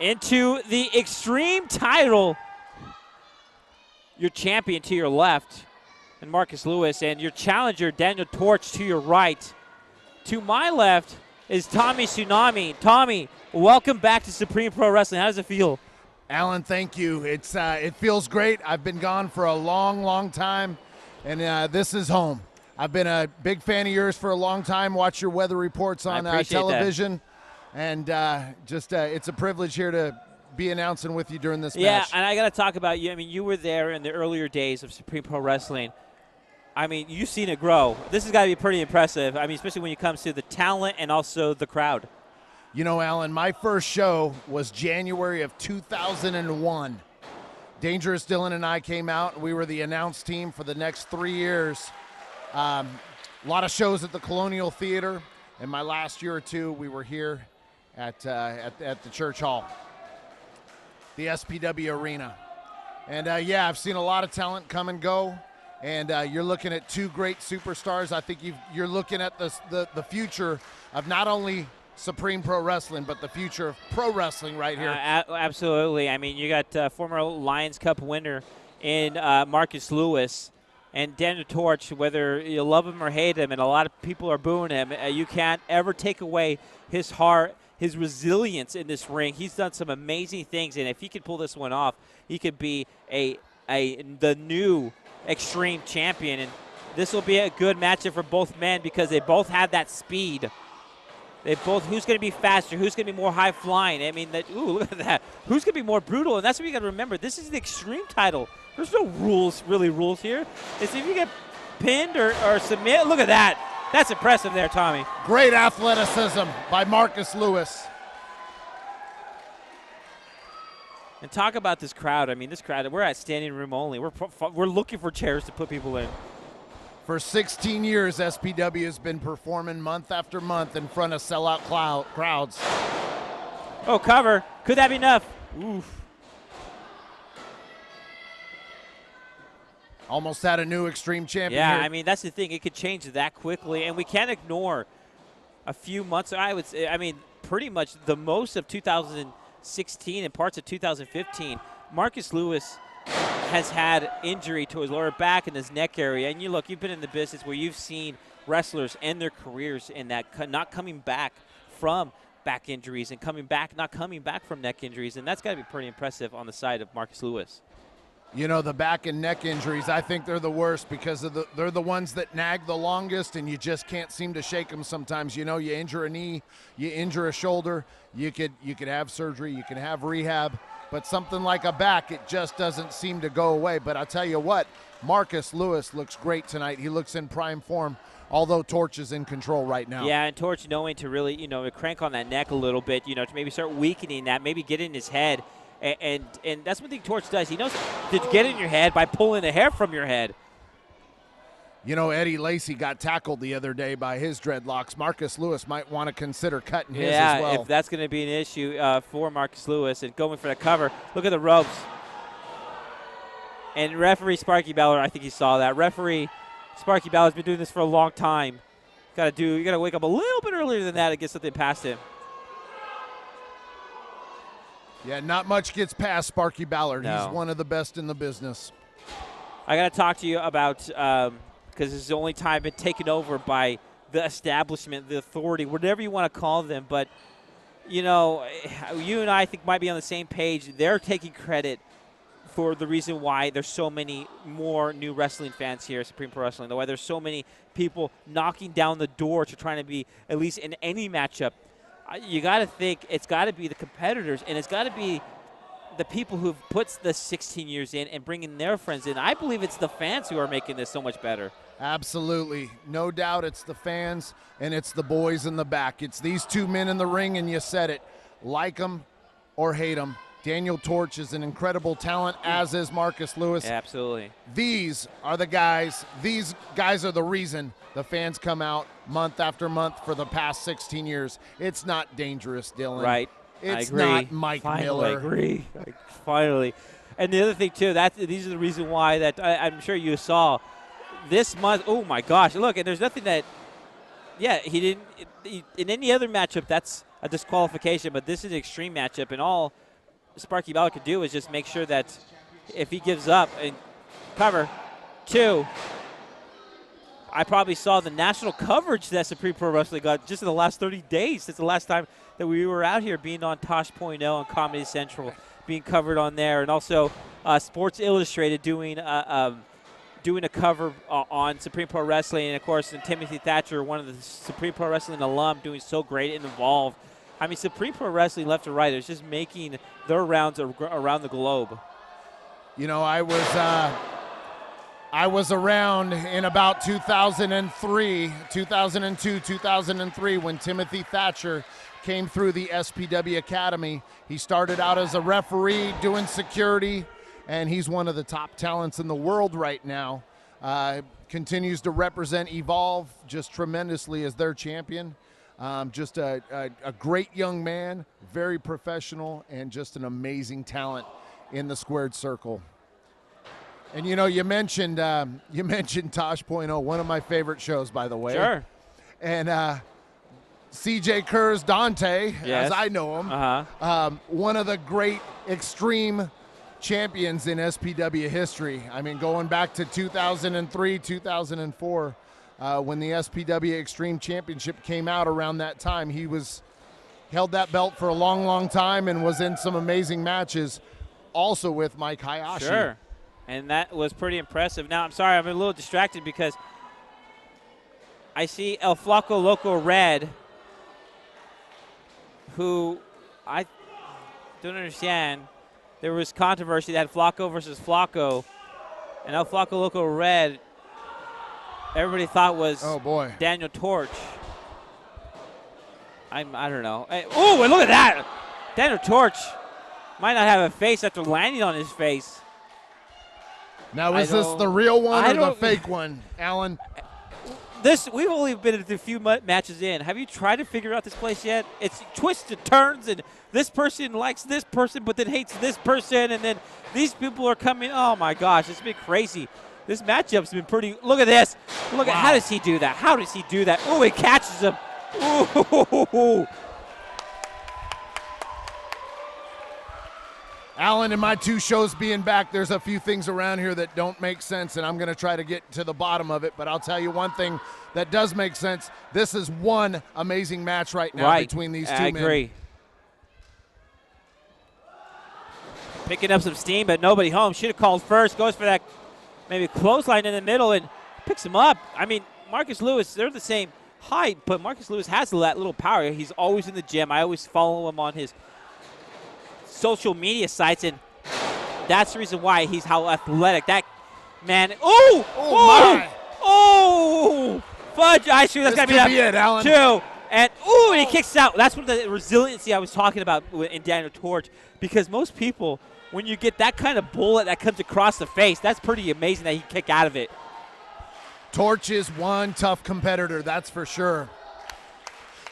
into the Xtreme title. Your champion to your left, and Marcus Lewis, and your challenger, Daniel Torch, to your right. To my left is Tommy Tsunami. Tommy, welcome back to Supreme Pro Wrestling. How does it feel? Alan, thank you. It feels great. I've been gone for a long, long time, and this is home. I've been a big fan of yours for a long time. Watch your weather reports on television, and it's a privilege here to be announcing with you during this match. Yeah, and I got to talk about you. I mean, you were there in the earlier days of Supreme Pro Wrestling. I mean, you've seen it grow. This has got to be pretty impressive. I mean, especially when it comes to the talent and also the crowd. You know, Alan, my first show was January of 2001. Dangerous Dylan and I came out. We were the announce team for the next 3 years. A lot of shows at the Colonial Theater. And my last year or two, we were here at the Church Hall, the SPW Arena. And, yeah, I've seen a lot of talent come and go. And you're looking at two great superstars. I think you're looking at the future of not only Supreme Pro Wrestling, but the future of pro wrestling right here. Absolutely. I mean, you got former Lions Cup winner in Marcus Lewis and Daniel Torch. Whether you love him or hate him, and a lot of people are booing him, you can't ever take away his heart, his resilience in this ring. He's done some amazing things, and if he could pull this one off, he could be the new Xtreme champion. And this will be a good matchup for both men because they both have that speed. Who's going to be faster? Who's going to be more high flying? I mean, look at that. Who's going to be more brutal? And that's what you got to remember. This is the Xtreme title. There's no rules here. It's if you get pinned or submit. Look at that. That's impressive there, Tommy. Great athleticism by Marcus Lewis. And talk about this crowd. I mean, this crowd, we're at standing room only. We're looking for chairs to put people in. For 16 years, SPW has been performing month after month in front of sellout crowds. Oh, cover. Could that be enough? Oof. Almost had a new Xtreme champion Yeah, here. I mean, that's the thing. It could change that quickly, and we can't ignore a few months. I would say, I mean, pretty much the most of 2016 and parts of 2015, Marcus Lewis has had injury to his lower back and his neck area. And you've been in the business where you've seen wrestlers end their careers in that, not coming back from back injuries and not coming back from neck injuries. And that's got to be pretty impressive on the side of Marcus Lewis. You know, the back and neck injuries, I think they're the worst because they're the ones that nag the longest, and you just can't seem to shake them sometimes. You know, you injure a knee, you injure a shoulder, you could have surgery, you can have rehab. But something like a back, it just doesn't seem to go away. But I'll tell you what, Marcus Lewis looks great tonight. He looks in prime form, although Torch is in control right now. Yeah, and Torch knowing to really, crank on that neck a little bit, to maybe start weakening that, maybe get in his head. And that's one thing Torch does. He knows to get in your head by pulling the hair from your head. You know, Eddie Lacy got tackled the other day by his dreadlocks. Marcus Lewis might want to consider cutting his as well. Yeah, if that's going to be an issue for Marcus Lewis and going for the cover. Look at the ropes. And referee Sparky Ballard, I think he saw that. Referee Sparky Ballard's been doing this for a long time. You got to wake up a little bit earlier than that to get something past him. Yeah, not much gets past Sparky Ballard. No. He's one of the best in the business. I got to talk to you about because this is the only time been taken over by the establishment, the authority, whatever you want to call them. But, you and I think might be on the same page. They're taking credit for the reason why there's so many more new wrestling fans here at Supreme Pro Wrestling, why there's so many people knocking down the door to trying to be at least in any matchup. You got to think it's got to be the competitors, and it's got to be the people who've put the 16 years in and bringing their friends in. I believe it's the fans who are making this so much better. Absolutely. No doubt it's the fans and it's the boys in the back. It's these two men in the ring, and you said it. Like them or hate them, Daniel Torch is an incredible talent, as is Marcus Lewis. Absolutely. These are the guys. These guys are the reason the fans come out month after month for the past 16 years. It's not Dangerous Dylan. Right. It's I agree. not Mike Miller. I agree. Finally. And the other thing, too, these are the reason why that I'm sure you saw this month. Oh, my gosh. Look, and there's nothing that, he didn't. In any other matchup, that's a disqualification, but this is an Xtreme matchup, and all Sparky Bell could do is just make sure that if he gives up and cover 2, I probably saw the national coverage that Supreme Pro Wrestling got just in the last 30 days since the last time that we were out here, being on Tosh.0 on Comedy Central, being covered on there, and also Sports Illustrated doing a cover on Supreme Pro Wrestling, and of course, and Timothy Thatcher, one of the Supreme Pro Wrestling alum, doing so great and involved. I mean, Supreme Pro Wrestling left to right is just making their rounds around the globe. You know, I was around in about 2003, 2002, 2003 when Timothy Thatcher came through the SPW Academy. He started out as a referee doing security, and he's one of the top talents in the world right now. Continues to represent Evolve just tremendously as their champion. Just a great young man, very professional, and just an amazing talent in the squared circle. And you know, you mentioned Tosh.0, one of my favorite shows, by the way. Sure. And CJ Kerr's Dante, yes, as I know him, one of the great Xtreme champions in SPW history. I mean, going back to 2003, 2004, when the SPW Xtreme Championship came out around that time, he held that belt for a long, long time and was in some amazing matches, also with Mike Hayashi. Sure. And that was pretty impressive. Now, I'm sorry, I'm a little distracted because I see El Flaco Loco Red, who I don't understand. There was controversy that had Flaco versus Flaco, and El Flaco Loco Red, everybody thought was Daniel Torch. I don't know. Oh, and look at that! Daniel Torch might not have a face after landing on his face. Now, is this the real one or the fake one, Alan? We've only been a few matches in. Have you tried to figure out this place yet? It's twists and turns, and this person likes this person but then hates this person, and then these people are coming. Oh, my gosh, it's been crazy. This matchup's been pretty. Look at this. Look at how does he do that? How does he do that? Oh, he catches him. Ooh. Alan, in my 2 shows being back, there's a few things around here that don't make sense, and I'm going to try to get to the bottom of it. But I'll tell you one thing that does make sense. This is one amazing match right now between these 2 men. I agree. Picking up some steam, but nobody home. Should have called first. Goes for that maybe clothesline in the middle and picks him up. I mean, Marcus Lewis, they're the same height, but Marcus Lewis has that little power. He's always in the gym. I always follow him on his social media sites, and that's the reason why he's how athletic. That man, fudge ice cream. That's got to be it, Alan. 2. And he kicks out. That's what the resiliency I was talking about in Daniel Torch, because most people, when you get that kind of bullet that comes across the face, that's pretty amazing that he can kick out of it. Torch is one tough competitor, that's for sure.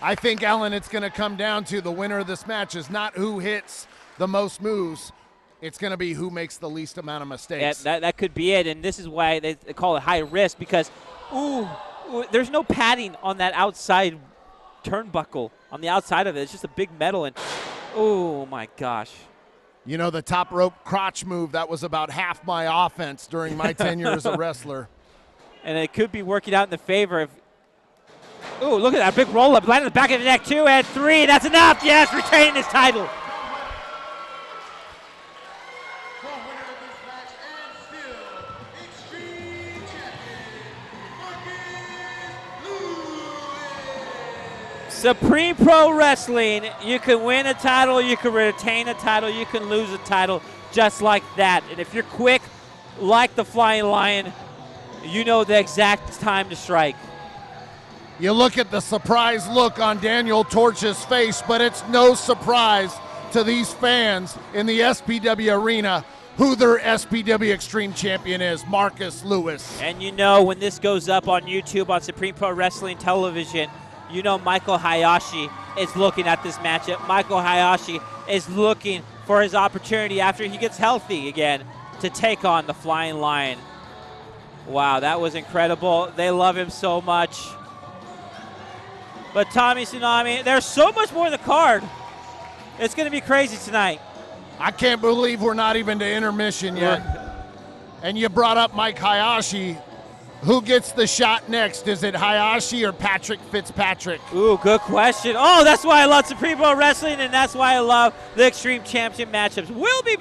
I think, Alan, it's going to come down to the winner of this match is not who hits the most moves. It's going to be who makes the least amount of mistakes. That could be it, and this is why they call it high risk, because, there's no padding on that outside turnbuckle, on the outside of it. It's just a big metal, and, oh, my gosh. You know, the top rope crotch move, that was about half my offense during my tenure as a wrestler. And it could be working out in the favor of. Ooh, look at that big roll-up. Landing the back of the neck, 2 and 3. That's enough. Yes, retaining his title. Supreme Pro Wrestling, you can win a title, you can retain a title, you can lose a title just like that. And if you're quick, like the Flying Lion, you know the exact time to strike. You look at the surprised look on Daniel Torch's face, but it's no surprise to these fans in the SPW arena who their SPW Xtreme champion is, Marcus Lewis. And you know when this goes up on YouTube on Supreme Pro Wrestling Television, you know Michael Hayashi is looking at this matchup. Michael Hayashi is looking for his opportunity after he gets healthy again to take on the Flying Lion. Wow, that was incredible. They love him so much. But Tommy Tsunami, there's so much more in the card. It's going to be crazy tonight. I can't believe we're not even to intermission yet. And you brought up Mike Hayashi. Who gets the shot next? Is it Hayashi or Patrick Fitzpatrick? Ooh, good question. Oh, that's why I love Supreme Pro Wrestling, and that's why I love the Xtreme Championship matchups. We'll be